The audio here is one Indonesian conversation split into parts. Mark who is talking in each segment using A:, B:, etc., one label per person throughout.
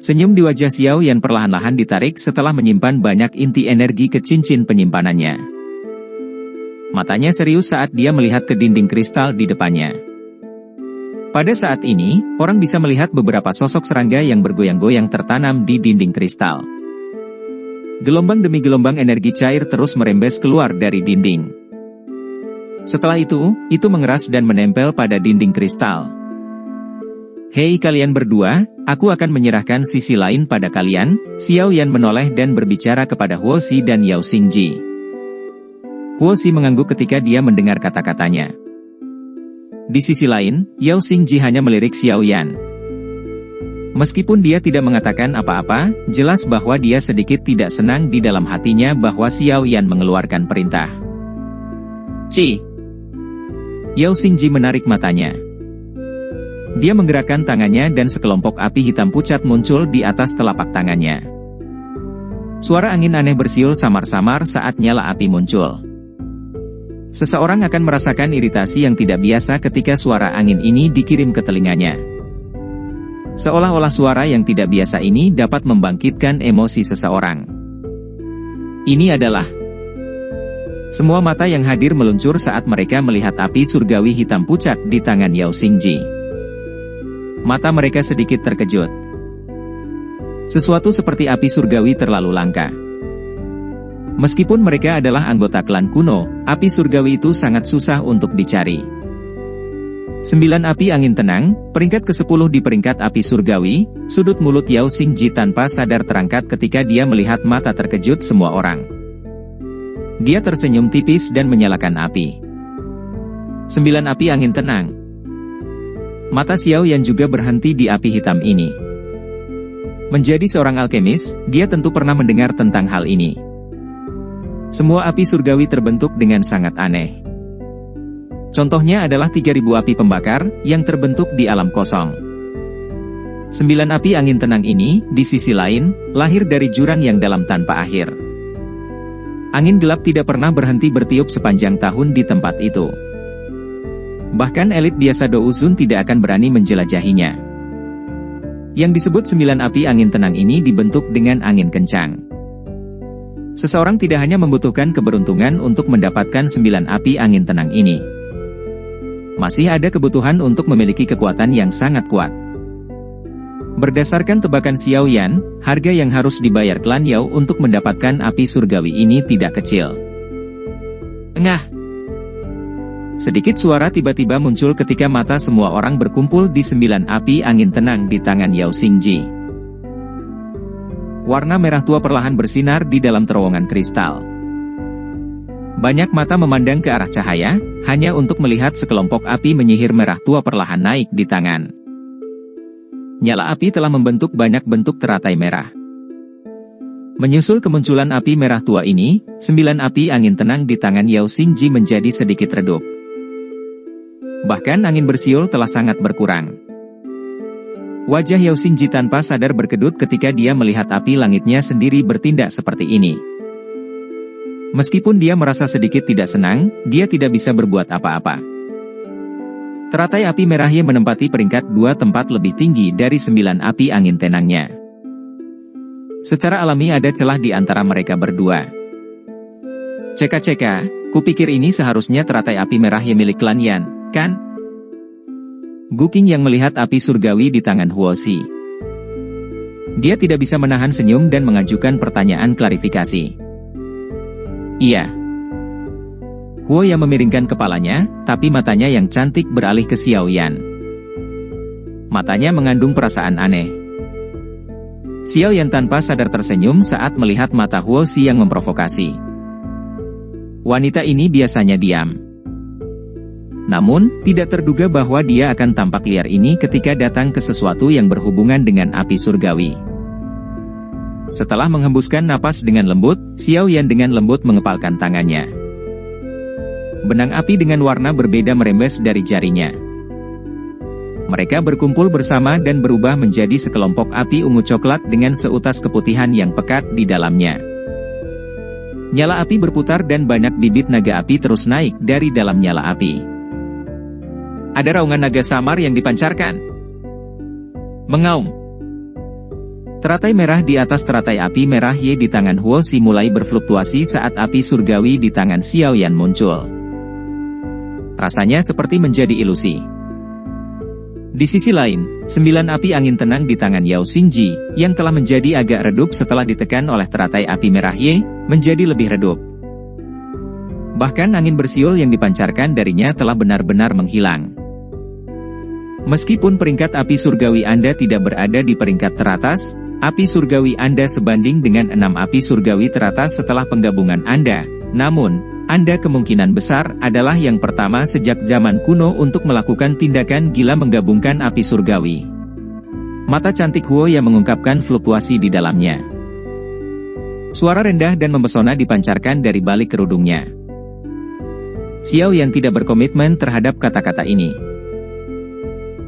A: Senyum di wajah Xiao Yan perlahan-lahan ditarik setelah menyimpan banyak inti energi ke cincin penyimpanannya. Matanya serius saat dia melihat ke dinding kristal di depannya. Pada saat ini, orang bisa melihat beberapa sosok serangga yang bergoyang-goyang tertanam di dinding kristal. Gelombang demi gelombang energi cair terus merembes keluar dari dinding. Setelah itu mengeras dan menempel pada dinding kristal. Hei kalian berdua, aku akan menyerahkan sisi lain pada kalian. Xiao Yan menoleh dan berbicara kepada Huo Xi dan Yao Xingji. Huo Xi mengangguk ketika dia mendengar kata-katanya. Di sisi lain, Yao Xingji hanya melirik Xiao Yan. Meskipun dia tidak mengatakan apa-apa, jelas bahwa dia sedikit tidak senang di dalam hatinya bahwa Xiao Yan mengeluarkan perintah. Ci! Yao Xingji menarik matanya. Dia menggerakkan tangannya dan sekelompok api hitam pucat muncul di atas telapak tangannya. Suara angin aneh bersiul samar-samar saat nyala api muncul. Seseorang akan merasakan iritasi yang tidak biasa ketika suara angin ini dikirim ke telinganya. Seolah-olah suara yang tidak biasa ini dapat membangkitkan emosi seseorang. Ini adalah... Semua mata yang hadir meluncur saat mereka melihat api surgawi hitam pucat di tangan Yao Xingji. Mata mereka sedikit terkejut. Sesuatu seperti api surgawi terlalu langka. Meskipun mereka adalah anggota klan kuno, api surgawi itu sangat susah untuk dicari. 9 api angin tenang, peringkat ke-10 di peringkat api surgawi. Sudut mulut Yao Xingji tanpa sadar terangkat ketika dia melihat mata terkejut semua orang. Dia tersenyum tipis dan menyalakan api. 9 api angin tenang. Mata Xiao Yan juga berhenti di api hitam ini. Menjadi seorang alkemis, dia tentu pernah mendengar tentang hal ini. Semua api surgawi terbentuk dengan sangat aneh. Contohnya adalah 3000 api pembakar, yang terbentuk di alam kosong. 9 api angin tenang ini, di sisi lain, lahir dari jurang yang dalam tanpa akhir. Angin gelap tidak pernah berhenti bertiup sepanjang tahun di tempat itu. Bahkan elit biasa Douzun tidak akan berani menjelajahinya. Yang disebut 9 api angin tenang ini dibentuk dengan angin kencang. Seseorang tidak hanya membutuhkan keberuntungan untuk mendapatkan 9 api angin tenang ini. Masih ada kebutuhan untuk memiliki kekuatan yang sangat kuat. Berdasarkan tebakan Xiao Yan, harga yang harus dibayar klan Yao untuk mendapatkan api surgawi ini tidak kecil. Engah! Sedikit suara tiba-tiba muncul ketika mata semua orang berkumpul di 9 api angin tenang di tangan Yao Xingji. Warna merah tua perlahan bersinar di dalam terowongan kristal. Banyak mata memandang ke arah cahaya, hanya untuk melihat sekelompok api menyihir merah tua perlahan naik di tangan. Nyala api telah membentuk banyak bentuk teratai merah. Menyusul kemunculan api merah tua ini, 9 api angin tenang di tangan Yao Xingji menjadi sedikit redup. Bahkan angin bersiul telah sangat berkurang. Wajah Yao Xingji tanpa sadar berkedut ketika dia melihat api langitnya sendiri bertindak seperti ini. Meskipun dia merasa sedikit tidak senang, dia tidak bisa berbuat apa-apa. Teratai api merahnya menempati peringkat 2 tempat lebih tinggi dari 9 api angin tenangnya. Secara alami ada celah di antara mereka berdua. Ceka-ceka, kupikir ini seharusnya teratai api merahnya milik klan Yan, kan? Guking yang melihat api surgawi di tangan Huo Xi. Dia tidak bisa menahan senyum dan mengajukan pertanyaan klarifikasi. Iya. Huo yang memiringkan kepalanya, tapi matanya yang cantik beralih ke Xiao Yan. Matanya mengandung perasaan aneh. Xiao Yan tanpa sadar tersenyum saat melihat mata Huo Xi yang memprovokasi. Wanita ini biasanya diam. Namun, tidak terduga bahwa dia akan tampak liar ini ketika datang ke sesuatu yang berhubungan dengan api surgawi. Setelah menghembuskan napas dengan lembut, Xiao Yan dengan lembut mengepalkan tangannya. Benang api dengan warna berbeda merembes dari jarinya. Mereka berkumpul bersama dan berubah menjadi sekelompok api ungu coklat dengan seutas keputihan yang pekat di dalamnya. Nyala api berputar dan banyak bibit naga api terus naik dari dalam nyala api. Ada raungan naga samar yang dipancarkan. Mengaum. Teratai merah di atas teratai api merah Y di tangan Huo Xi mulai berfluktuasi saat api surgawi di tangan Xiao Yan muncul. Rasanya seperti menjadi ilusi. Di sisi lain, 9 api angin tenang di tangan Yao Xingji, yang telah menjadi agak redup setelah ditekan oleh teratai api merah Y, menjadi lebih redup. Bahkan angin bersiul yang dipancarkan darinya telah benar-benar menghilang. Meskipun peringkat api surgawi Anda tidak berada di peringkat teratas, api surgawi Anda sebanding dengan 6 api surgawi teratas setelah penggabungan Anda. Namun, Anda kemungkinan besar adalah yang pertama sejak zaman kuno untuk melakukan tindakan gila menggabungkan api surgawi. Mata cantik Huo yang mengungkapkan fluktuasi di dalamnya. Suara rendah dan mempesona dipancarkan dari balik kerudungnya. Xiao Yan tidak berkomitmen terhadap kata-kata ini.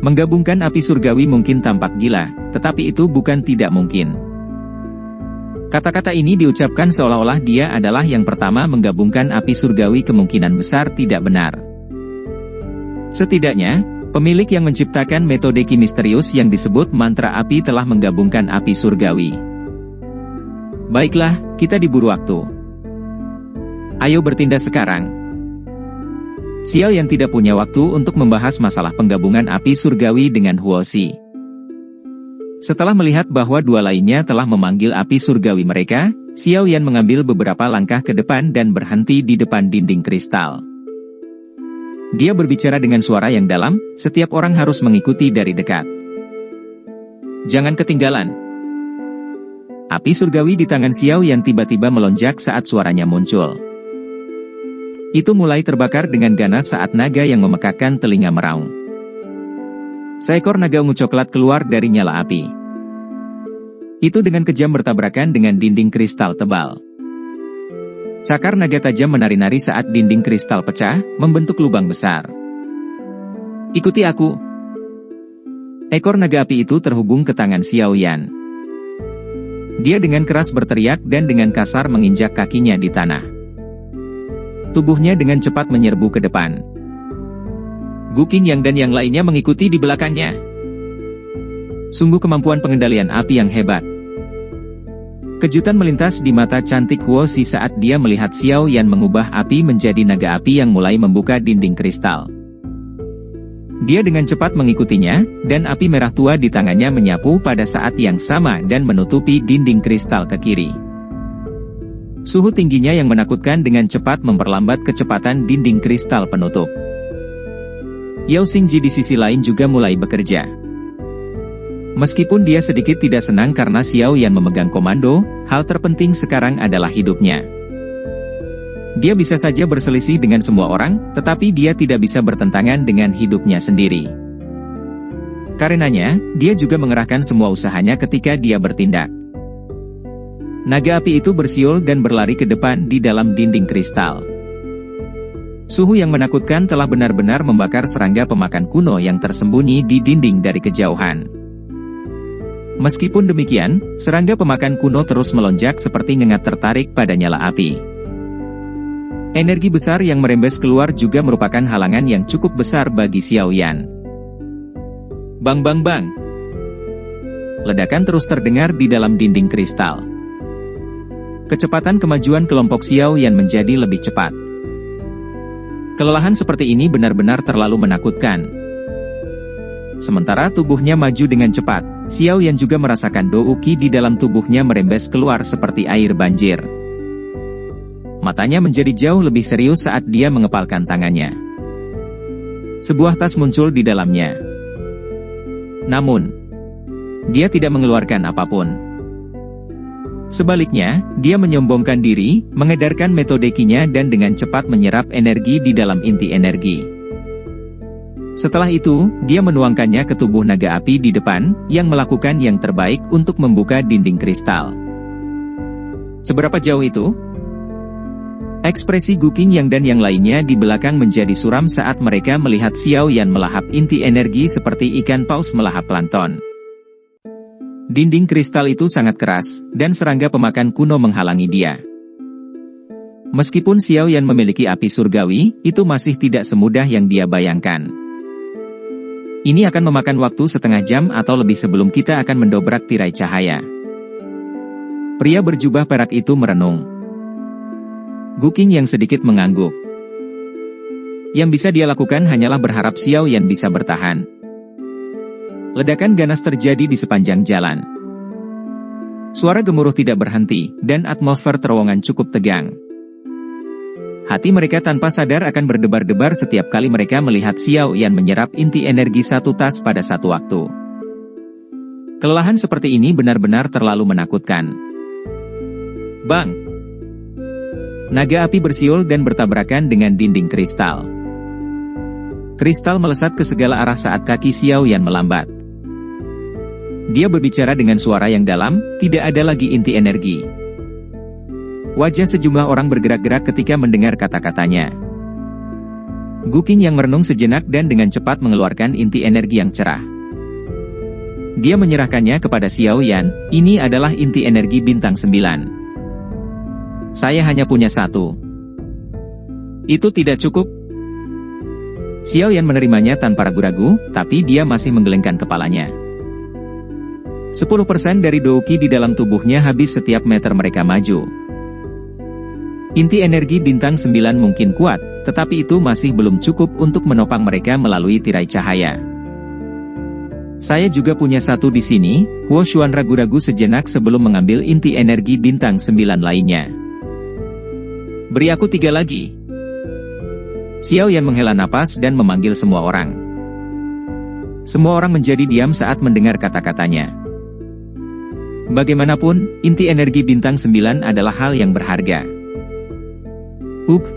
A: Menggabungkan api surgawi mungkin tampak gila, tetapi itu bukan tidak mungkin. Kata-kata ini diucapkan seolah-olah dia adalah yang pertama menggabungkan api surgawi kemungkinan besar tidak benar. Setidaknya, pemilik yang menciptakan metode misterius yang disebut mantra api telah menggabungkan api surgawi. Baiklah, kita diburu waktu. Ayo bertindak sekarang. Xiao yang tidak punya waktu untuk membahas masalah penggabungan api surgawi dengan Huo Xi. Setelah melihat bahwa dua lainnya telah memanggil api surgawi mereka, Xiao Yan mengambil beberapa langkah ke depan dan berhenti di depan dinding kristal. Dia berbicara dengan suara yang dalam, setiap orang harus mengikuti dari dekat. Jangan ketinggalan. Api surgawi di tangan Xiao Yan tiba-tiba melonjak saat suaranya muncul. Itu mulai terbakar dengan ganas saat naga yang memekakkan telinga meraung. Seekor naga ungu coklat keluar dari nyala api. Itu dengan kejam bertabrakan dengan dinding kristal tebal. Cakar naga tajam menari-nari saat dinding kristal pecah, membentuk lubang besar. Ikuti aku. Ekor naga api itu terhubung ke tangan Xiao Yan. Dia dengan keras berteriak dan dengan kasar menginjak kakinya di tanah. Tubuhnya dengan cepat menyerbu ke depan. Gu Qingyang dan yang lainnya mengikuti di belakangnya. Sungguh kemampuan pengendalian api yang hebat. Kejutan melintas di mata cantik Huo Xi saat dia melihat Xiao Yan mengubah api menjadi naga api yang mulai membuka dinding kristal. Dia dengan cepat mengikutinya, dan api merah tua di tangannya menyapu pada saat yang sama dan menutupi dinding kristal ke kiri. Suhu tingginya yang menakutkan dengan cepat memperlambat kecepatan dinding kristal penutup. Yao Xingji di sisi lain juga mulai bekerja. Meskipun dia sedikit tidak senang karena Xiao Yan memegang komando, hal terpenting sekarang adalah hidupnya. Dia bisa saja berselisih dengan semua orang, tetapi dia tidak bisa bertentangan dengan hidupnya sendiri. Karenanya, dia juga mengerahkan semua usahanya ketika dia bertindak. Naga api itu bersiul dan berlari ke depan di dalam dinding kristal. Suhu yang menakutkan telah benar-benar membakar serangga pemakan kuno yang tersembunyi di dinding dari kejauhan. Meskipun demikian, serangga pemakan kuno terus melonjak seperti ngengat tertarik pada nyala api. Energi besar yang merembes keluar juga merupakan halangan yang cukup besar bagi Xiao Yan. Bang bang bang. Ledakan terus terdengar di dalam dinding kristal. Kecepatan kemajuan kelompok Xiao Yan menjadi lebih cepat. Kelelahan seperti ini benar-benar terlalu menakutkan. Sementara tubuhnya maju dengan cepat, Xiao Yan juga merasakan dou qi di dalam tubuhnya merembes keluar seperti air banjir. Matanya menjadi jauh lebih serius saat dia mengepalkan tangannya. Sebuah tas muncul di dalamnya. Namun, dia tidak mengeluarkan apapun. Sebaliknya, dia menyombongkan diri, mengedarkan metode qi-nya dan dengan cepat menyerap energi di dalam inti energi. Setelah itu, dia menuangkannya ke tubuh naga api di depan, yang melakukan yang terbaik untuk membuka dinding kristal. Seberapa jauh itu? Ekspresi Gu Qingyang dan yang lainnya di belakang menjadi suram saat mereka melihat Xiao Yan melahap inti energi seperti ikan paus melahap plankton. Dinding kristal itu sangat keras, dan serangga pemakan kuno menghalangi dia. Meskipun Xiao Yan memiliki api surgawi, itu masih tidak semudah yang dia bayangkan. Ini akan memakan waktu setengah jam atau lebih sebelum kita akan mendobrak tirai cahaya. Pria berjubah perak itu merenung. Guking yang sedikit mengangguk. Yang bisa dia lakukan hanyalah berharap Xiao Yan bisa bertahan. Ledakan ganas terjadi di sepanjang jalan. Suara gemuruh tidak berhenti, dan atmosfer terowongan cukup tegang. Hati mereka tanpa sadar akan berdebar-debar setiap kali mereka melihat Xiao Yan menyerap inti energi satu tas pada satu waktu. Kelelahan seperti ini benar-benar terlalu menakutkan. Bang! Naga api bersiul dan bertabrakan dengan dinding kristal. Kristal melesat ke segala arah saat kaki Xiao Yan melambat. Dia berbicara dengan suara yang dalam, tidak ada lagi inti energi. Wajah sejumlah orang bergerak-gerak ketika mendengar kata-katanya. Guking yang merenung sejenak dan dengan cepat mengeluarkan inti energi yang cerah. Dia menyerahkannya kepada Xiao Yan, ini adalah inti energi bintang 9. Saya hanya punya satu. Itu tidak cukup. Xiao Yan menerimanya tanpa ragu-ragu, tapi dia masih menggelengkan kepalanya. 10% dari Douqi di dalam tubuhnya habis setiap meter mereka maju. Inti energi bintang 9 mungkin kuat, tetapi itu masih belum cukup untuk menopang mereka melalui tirai cahaya. Saya juga punya satu di sini. Huo Xuan ragu-ragu sejenak sebelum mengambil inti energi bintang 9 lainnya. Beri aku 3 lagi. Xiao Yan menghela napas dan memanggil semua orang. Semua orang menjadi diam saat mendengar kata-katanya. Bagaimanapun, inti energi bintang 9 adalah hal yang berharga.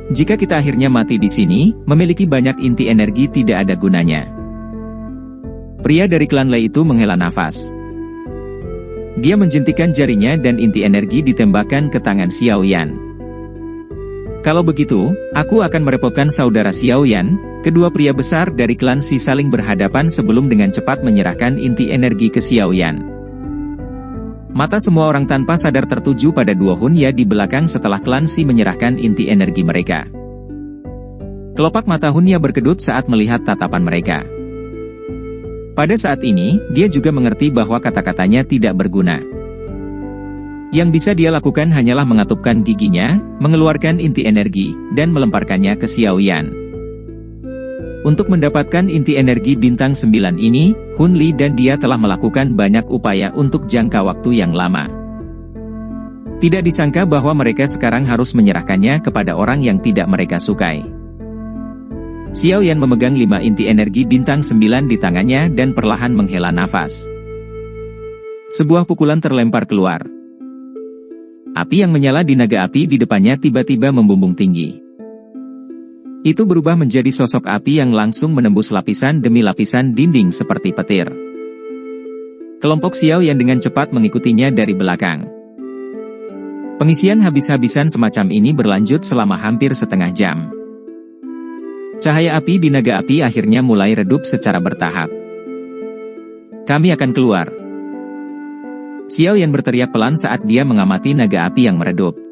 A: Jika kita akhirnya mati di sini, memiliki banyak inti energi tidak ada gunanya. Pria dari klan Lei itu menghela nafas. Dia menjentikan jarinya dan inti energi ditembakkan ke tangan Xiao Yan. Kalau begitu, aku akan merepotkan saudara Xiao Yan. Kedua pria besar dari klan Si saling berhadapan sebelum dengan cepat menyerahkan inti energi ke Xiao Yan. Mata semua orang tanpa sadar tertuju pada dua Hunya di belakang setelah klan Si menyerahkan inti energi mereka. Kelopak mata Hunya berkedut saat melihat tatapan mereka. Pada saat ini, dia juga mengerti bahwa kata-katanya tidak berguna. Yang bisa dia lakukan hanyalah mengatupkan giginya, mengeluarkan inti energi, dan melemparkannya ke Xiao Yan. Untuk mendapatkan inti energi bintang 9 ini, Hun Li dan dia telah melakukan banyak upaya untuk jangka waktu yang lama. Tidak disangka bahwa mereka sekarang harus menyerahkannya kepada orang yang tidak mereka sukai. Xiao Yan memegang 5 inti energi bintang 9 di tangannya dan perlahan menghela nafas. Sebuah pukulan terlempar keluar. Api yang menyala di naga api di depannya tiba-tiba membumbung tinggi. Itu berubah menjadi sosok api yang langsung menembus lapisan demi lapisan dinding seperti petir. Kelompok Xiao Yan dengan cepat mengikutinya dari belakang. Pengisian habis-habisan semacam ini berlanjut selama hampir setengah jam. Cahaya api di naga api akhirnya mulai redup secara bertahap. Kami akan keluar. Xiao Yan berteriak pelan saat dia mengamati naga api yang meredup.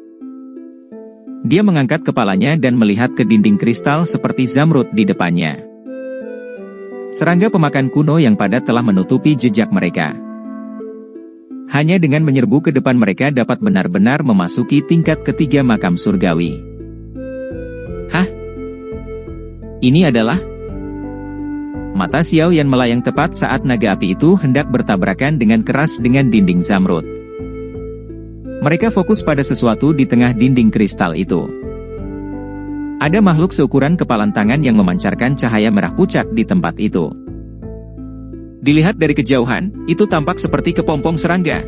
A: Dia mengangkat kepalanya dan melihat ke dinding kristal seperti zamrud di depannya. Serangga pemakan kuno yang padat telah menutupi jejak mereka. Hanya dengan menyerbu ke depan mereka dapat benar-benar memasuki tingkat ketiga makam surgawi. Hah? Ini adalah... Mata Xiao Yan melayang tepat saat naga api itu hendak bertabrakan dengan keras dengan dinding zamrud. Mereka fokus pada sesuatu di tengah dinding kristal itu. Ada makhluk seukuran kepalan tangan yang memancarkan cahaya merah pucat di tempat itu. Dilihat dari kejauhan, itu tampak seperti kepompong serangga.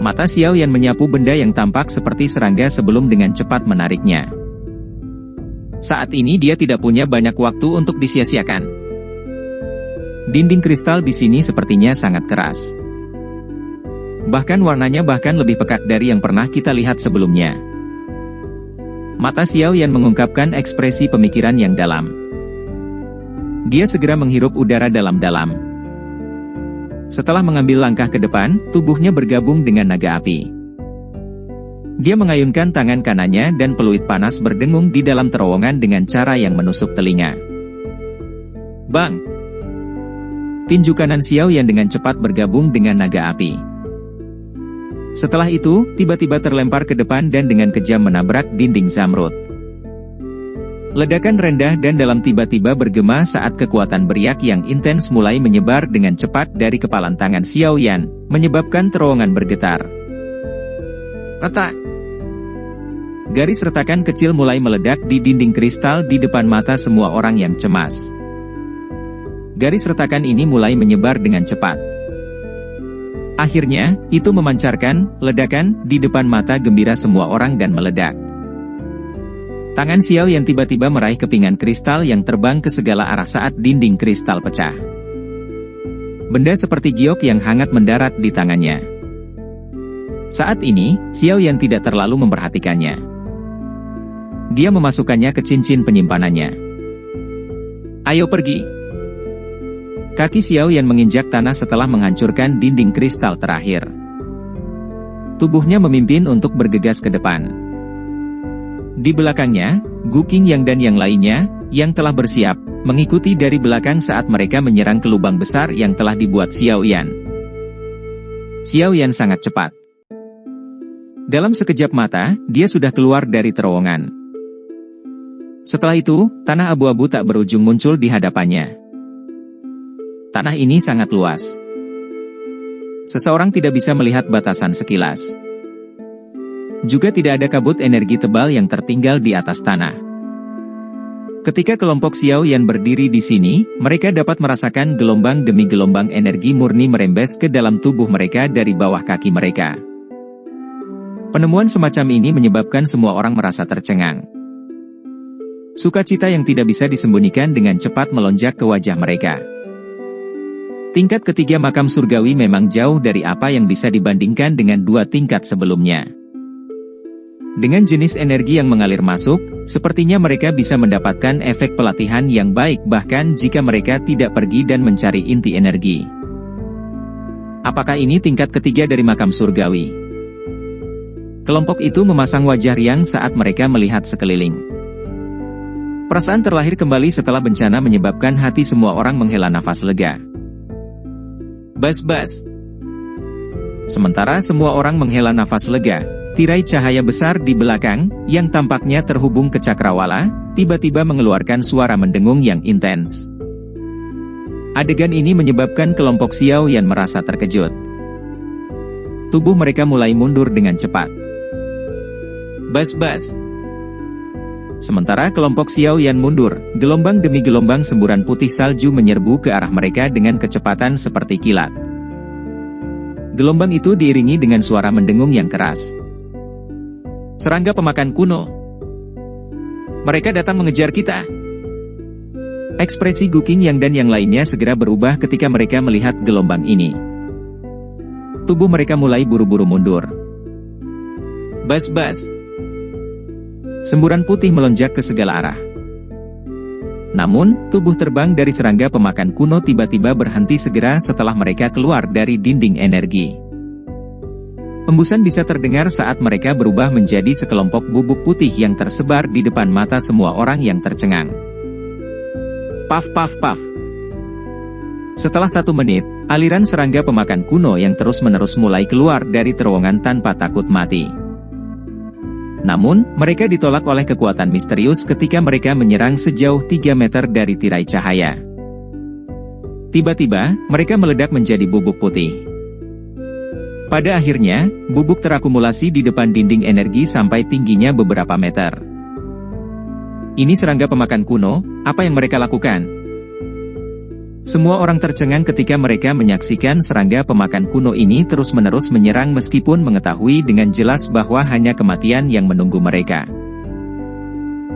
A: Mata Xiao Yan menyapu benda yang tampak seperti serangga sebelum dengan cepat menariknya. Saat ini dia tidak punya banyak waktu untuk disia-siakan. Dinding kristal di sini sepertinya sangat keras. Bahkan warnanya lebih pekat dari yang pernah kita lihat sebelumnya. Mata Xiao Yan mengungkapkan ekspresi pemikiran yang dalam. Dia segera menghirup udara dalam-dalam. Setelah mengambil langkah ke depan, tubuhnya bergabung dengan naga api. Dia mengayunkan tangan kanannya dan peluit panas berdengung di dalam terowongan dengan cara yang menusuk telinga. Bang! Tinju kanan Xiao Yan dengan cepat bergabung dengan naga api. Setelah itu, tiba-tiba terlempar ke depan dan dengan kejam menabrak dinding zamrud. Ledakan rendah dan dalam tiba-tiba bergema saat kekuatan beriak yang intens mulai menyebar dengan cepat dari kepalan tangan Xiao Yan, menyebabkan terowongan bergetar. Retak! Garis retakan kecil mulai meledak di dinding kristal di depan mata semua orang yang cemas. Garis retakan ini mulai menyebar dengan cepat. Akhirnya, itu memancarkan ledakan di depan mata gembira semua orang dan meledak. Tangan Xiao yang tiba-tiba meraih kepingan kristal yang terbang ke segala arah saat dinding kristal pecah. Benda seperti giok yang hangat mendarat di tangannya. Saat ini, Xiao yang tidak terlalu memperhatikannya. Dia memasukkannya ke cincin penyimpanannya. Ayo pergi. Kaki Xiao Yan menginjak tanah setelah menghancurkan dinding kristal terakhir. Tubuhnya memimpin untuk bergegas ke depan. Di belakangnya, Gu Qingyang dan yang lainnya, yang telah bersiap, mengikuti dari belakang saat mereka menyerang ke lubang besar yang telah dibuat Xiao Yan. Xiao Yan sangat cepat. Dalam sekejap mata, dia sudah keluar dari terowongan. Setelah itu, tanah abu-abu tak berujung muncul di hadapannya. Tanah ini sangat luas. Seseorang tidak bisa melihat batasan sekilas. Juga tidak ada kabut energi tebal yang tertinggal di atas tanah. Ketika kelompok Xiao Yan berdiri di sini, mereka dapat merasakan gelombang demi gelombang energi murni merembes ke dalam tubuh mereka dari bawah kaki mereka. Penemuan semacam ini menyebabkan semua orang merasa tercengang. Sukacita yang tidak bisa disembunyikan dengan cepat melonjak ke wajah mereka. Tingkat ketiga makam surgawi memang jauh dari apa yang bisa dibandingkan dengan dua tingkat sebelumnya. Dengan jenis energi yang mengalir masuk, sepertinya mereka bisa mendapatkan efek pelatihan yang baik bahkan jika mereka tidak pergi dan mencari inti energi. Apakah ini tingkat ketiga dari makam surgawi? Kelompok itu memasang wajah riang saat mereka melihat sekeliling. Perasaan terlahir kembali setelah bencana menyebabkan hati semua orang menghela nafas lega. Bas-bas. Sementara semua orang menghela nafas lega, tirai cahaya besar di belakang, yang tampaknya terhubung ke cakrawala, tiba-tiba mengeluarkan suara mendengung yang intens. Adegan ini menyebabkan kelompok Xiao Yan merasa terkejut. Tubuh mereka mulai mundur dengan cepat. Bas-bas. Sementara kelompok Xiao Yan mundur, gelombang demi gelombang semburan putih salju menyerbu ke arah mereka dengan kecepatan seperti kilat. Gelombang itu diiringi dengan suara mendengung yang keras. Serangga pemakan kuno. Mereka datang mengejar kita. Ekspresi Gu Qingyang dan yang lainnya segera berubah ketika mereka melihat gelombang ini. Tubuh mereka mulai buru-buru mundur. Bas-bas. Semburan putih melonjak ke segala arah. Namun, tubuh terbang dari serangga pemakan kuno tiba-tiba berhenti segera setelah mereka keluar dari dinding energi. Hembusan bisa terdengar saat mereka berubah menjadi sekelompok bubuk putih yang tersebar di depan mata semua orang yang tercengang. Paf paf paf. Setelah 1 menit, aliran serangga pemakan kuno yang terus-menerus mulai keluar dari terowongan tanpa takut mati. Namun, mereka ditolak oleh kekuatan misterius ketika mereka menyerang sejauh 3 meter dari tirai cahaya. Tiba-tiba, mereka meledak menjadi bubuk putih. Pada akhirnya, bubuk terakumulasi di depan dinding energi sampai tingginya beberapa meter. Ini serangga pemakan kuno, apa yang mereka lakukan? Semua orang tercengang ketika mereka menyaksikan serangga pemakan kuno ini terus-menerus menyerang meskipun mengetahui dengan jelas bahwa hanya kematian yang menunggu mereka.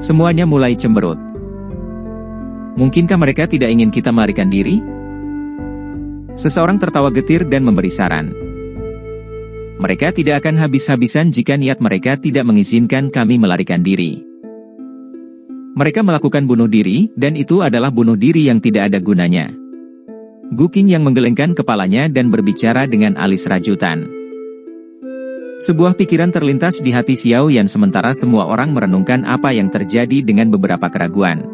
A: Semuanya mulai cemberut. Mungkinkah mereka tidak ingin kita melarikan diri? Seseorang tertawa getir dan memberi saran. Mereka tidak akan habis-habisan jika niat mereka tidak mengizinkan kami melarikan diri. Mereka melakukan bunuh diri, dan itu adalah bunuh diri yang tidak ada gunanya. Gu Qingyang menggelengkan kepalanya dan berbicara dengan alis rajutan. Sebuah pikiran terlintas di hati Xiao Yan sementara semua orang merenungkan apa yang terjadi dengan beberapa keraguan.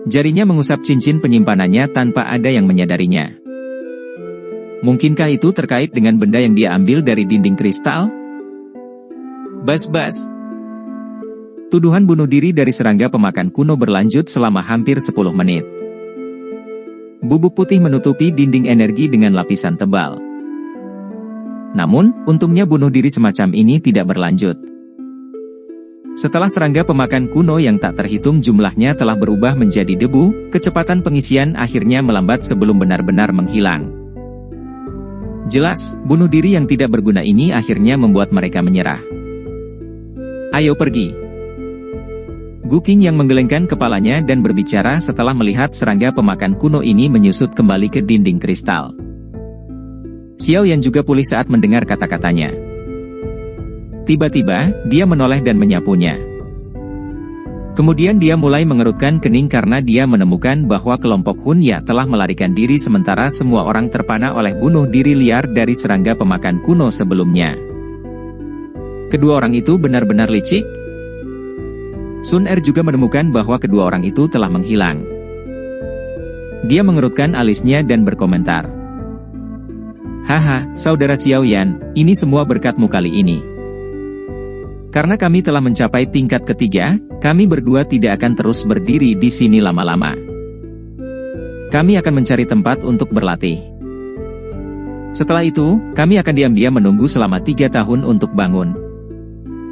A: Jarinya mengusap cincin penyimpanannya tanpa ada yang menyadarinya. Mungkinkah itu terkait dengan benda yang dia ambil dari dinding kristal? Bas-bas. Tuduhan bunuh diri dari serangga pemakan kuno berlanjut selama hampir 10 menit. Bubuk putih menutupi dinding energi dengan lapisan tebal. Namun, untungnya bunuh diri semacam ini tidak berlanjut. Setelah serangga pemakan kuno yang tak terhitung jumlahnya telah berubah menjadi debu, kecepatan pengisian akhirnya melambat sebelum benar-benar menghilang. Jelas, bunuh diri yang tidak berguna ini akhirnya membuat mereka menyerah. Ayo pergi. Gu Qing yang menggelengkan kepalanya dan berbicara setelah melihat serangga pemakan kuno ini menyusut kembali ke dinding kristal. Xiao Yan juga pulih saat mendengar kata-katanya. Tiba-tiba, dia menoleh dan menyapunya. Kemudian dia mulai mengerutkan kening karena dia menemukan bahwa kelompok Hun Ya telah melarikan diri sementara semua orang terpana oleh bunuh diri liar dari serangga pemakan kuno sebelumnya. Kedua orang itu benar-benar licik. Sun Er juga menemukan bahwa kedua orang itu telah menghilang. Dia mengerutkan alisnya dan berkomentar. Haha, saudara Xiao Yan, ini semua berkatmu kali ini. Karena kami telah mencapai tingkat ketiga, kami berdua tidak akan terus berdiri di sini lama-lama. Kami akan mencari tempat untuk berlatih. Setelah itu, kami akan diam-diam menunggu selama 3 tahun untuk bangun.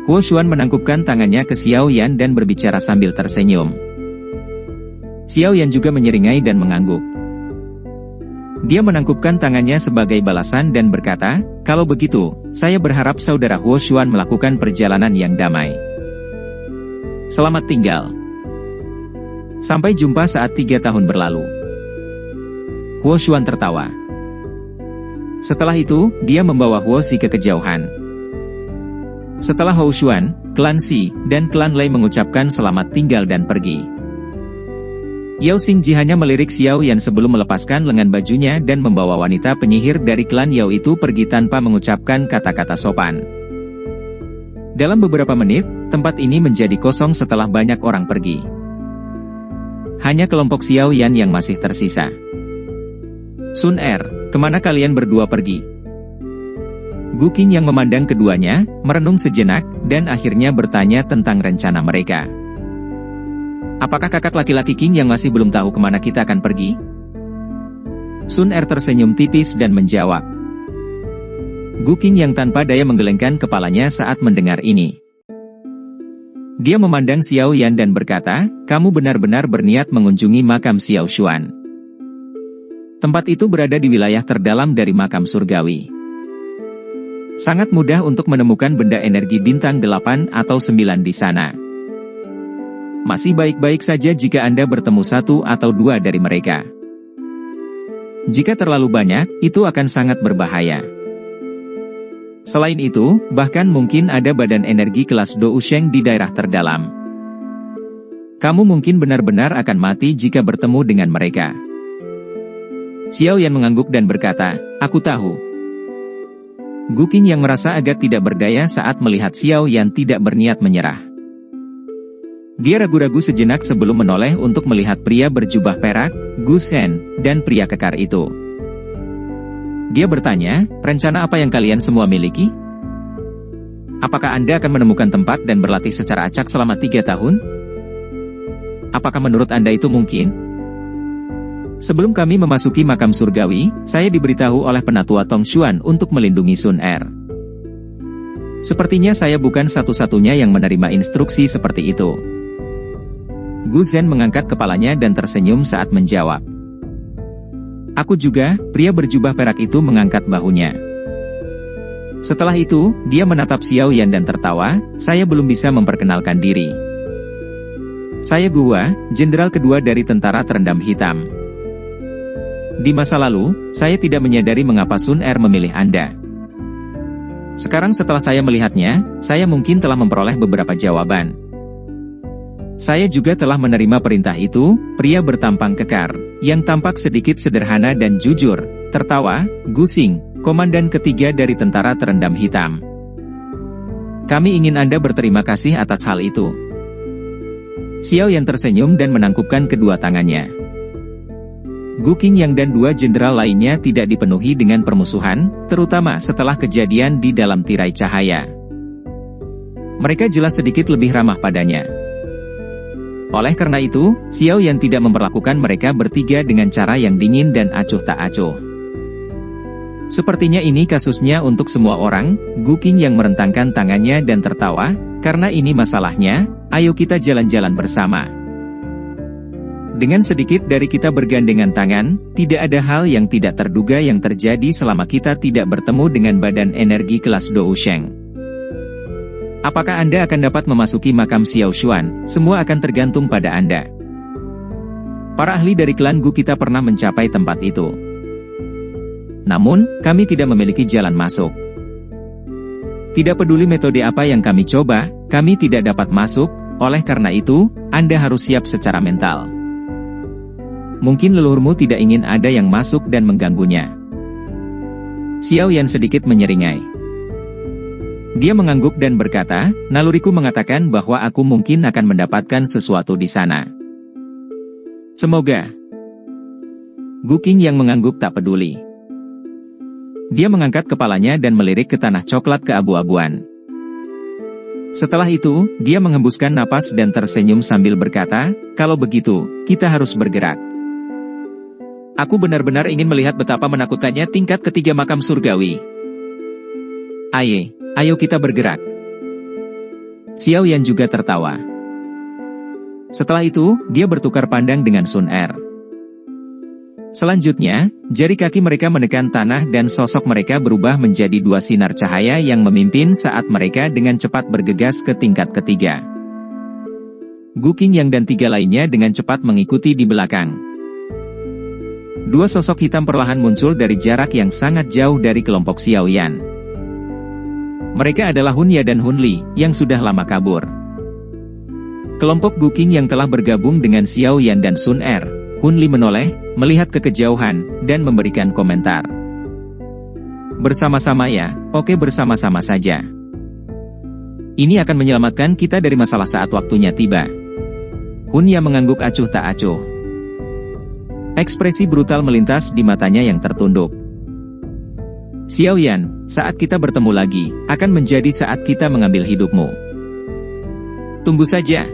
A: Huo Xuan menangkupkan tangannya ke Xiao Yan dan berbicara sambil tersenyum. Xiao Yan juga menyeringai dan mengangguk. Dia menangkupkan tangannya sebagai balasan dan berkata, kalau begitu, saya berharap saudara Huo Xuan melakukan perjalanan yang damai. Selamat tinggal. Sampai jumpa saat 3 tahun berlalu. Huo Xuan tertawa. Setelah itu, dia membawa Huo Xi ke kejauhan. Setelah Huo Xuan, klan Xi, dan klan Lei mengucapkan selamat tinggal dan pergi. Yao Xingji hanya melirik Xiao Yan sebelum melepaskan lengan bajunya dan membawa wanita penyihir dari klan Yao itu pergi tanpa mengucapkan kata-kata sopan. Dalam beberapa menit, tempat ini menjadi kosong setelah banyak orang pergi. Hanya kelompok Xiao Yan yang masih tersisa. Sun Er, kemana kalian berdua pergi? Gu Qing yang memandang keduanya, merenung sejenak, dan akhirnya bertanya tentang rencana mereka. Apakah kakak laki-laki Qing yang masih belum tahu kemana kita akan pergi? Sun Er tersenyum tipis dan menjawab. Gu Qing yang tanpa daya menggelengkan kepalanya saat mendengar ini. Dia memandang Xiao Yan dan berkata, kamu benar-benar berniat mengunjungi makam Xiao Xuan. Tempat itu berada di wilayah terdalam dari makam surgawi. Sangat mudah untuk menemukan benda energi bintang 8 atau 9 di sana. Masih baik-baik saja jika Anda bertemu 1 atau 2 dari mereka. Jika terlalu banyak, itu akan sangat berbahaya. Selain itu, bahkan mungkin ada badan energi kelas Dou Sheng di daerah terdalam. Kamu mungkin benar-benar akan mati jika bertemu dengan mereka. Xiao Yan mengangguk dan berkata, aku tahu. Gu Qing yang merasa agak tidak berdaya saat melihat Xiao Yan tidak berniat menyerah. Dia ragu-ragu sejenak sebelum menoleh untuk melihat pria berjubah perak, Gu Shen, dan pria kekar itu. Dia bertanya, rencana apa yang kalian semua miliki? Apakah Anda akan menemukan tempat dan berlatih secara acak selama 3 tahun? Apakah menurut Anda itu mungkin? Sebelum kami memasuki makam surgawi, saya diberitahu oleh penatua Tong Xuan untuk melindungi Sun Er. Sepertinya saya bukan satu-satunya yang menerima instruksi seperti itu. Gu Zhen mengangkat kepalanya dan tersenyum saat menjawab. Aku juga, pria berjubah perak itu mengangkat bahunya. Setelah itu, dia menatap Xiao Yan dan tertawa, saya belum bisa memperkenalkan diri. Saya Gua, jenderal kedua dari tentara terendam hitam. Di masa lalu, saya tidak menyadari mengapa Sun Er memilih Anda. Sekarang setelah saya melihatnya, saya mungkin telah memperoleh beberapa jawaban. Saya juga telah menerima perintah itu, pria bertampang kekar, yang tampak sedikit sederhana dan jujur, tertawa, Gu Xing, komandan ketiga dari tentara terendam hitam. Kami ingin Anda berterima kasih atas hal itu. Xiao Yan tersenyum dan menangkupkan kedua tangannya. Gu Qingyang dan dua jenderal lainnya tidak dipenuhi dengan permusuhan, terutama setelah kejadian di dalam tirai cahaya. Mereka jelas sedikit lebih ramah padanya. Oleh karena itu, Xiao Yan tidak memperlakukan mereka bertiga dengan cara yang dingin dan acuh tak acuh. Sepertinya ini kasusnya untuk semua orang. Gu Qingyang merentangkan tangannya dan tertawa, karena ini masalahnya, ayo kita jalan-jalan bersama. Dengan sedikit dari kita bergandengan tangan, tidak ada hal yang tidak terduga yang terjadi selama kita tidak bertemu dengan badan energi kelas Dousheng. Apakah Anda akan dapat memasuki makam Xiao Xuan? Semua akan tergantung pada Anda. Para ahli dari klan Gu kita pernah mencapai tempat itu. Namun, kami tidak memiliki jalan masuk. Tidak peduli metode apa yang kami coba, kami tidak dapat masuk, oleh karena itu, Anda harus siap secara mental. Mungkin leluhurmu tidak ingin ada yang masuk dan mengganggunya. Xiao Yan sedikit menyeringai. Dia mengangguk dan berkata, naluriku mengatakan bahwa aku mungkin akan mendapatkan sesuatu di sana. Semoga. Gu Qingyang mengangguk tak peduli. Dia mengangkat kepalanya dan melirik ke tanah coklat keabu-abuan. Setelah itu, dia menghembuskan napas dan tersenyum sambil berkata, kalau begitu, kita harus bergerak. Aku benar-benar ingin melihat betapa menakutkannya tingkat ketiga makam surgawi. Ayo kita bergerak. Xiao Yan juga tertawa. Setelah itu, dia bertukar pandang dengan Sun Er. Selanjutnya, jari kaki mereka menekan tanah dan sosok mereka berubah menjadi dua sinar cahaya yang memimpin saat mereka dengan cepat bergegas ke tingkat ketiga. Gu Qingyang dan tiga lainnya dengan cepat mengikuti di belakang. Dua sosok hitam perlahan muncul dari jarak yang sangat jauh dari kelompok Xiao Yan. Mereka adalah Hun Ya dan Hun Li, yang sudah lama kabur. Kelompok Gu Qingyang telah bergabung dengan Xiao Yan dan Sun Er. Hun Li menoleh, melihat ke kejauhan, dan memberikan komentar. Bersama-sama ya, oke bersama-sama saja. Ini akan menyelamatkan kita dari masalah saat waktunya tiba. Hun Ya mengangguk acuh tak acuh. Ekspresi brutal melintas di matanya yang tertunduk. Xiao Yan, saat kita bertemu lagi, akan menjadi saat kita mengambil hidupmu. Tunggu saja.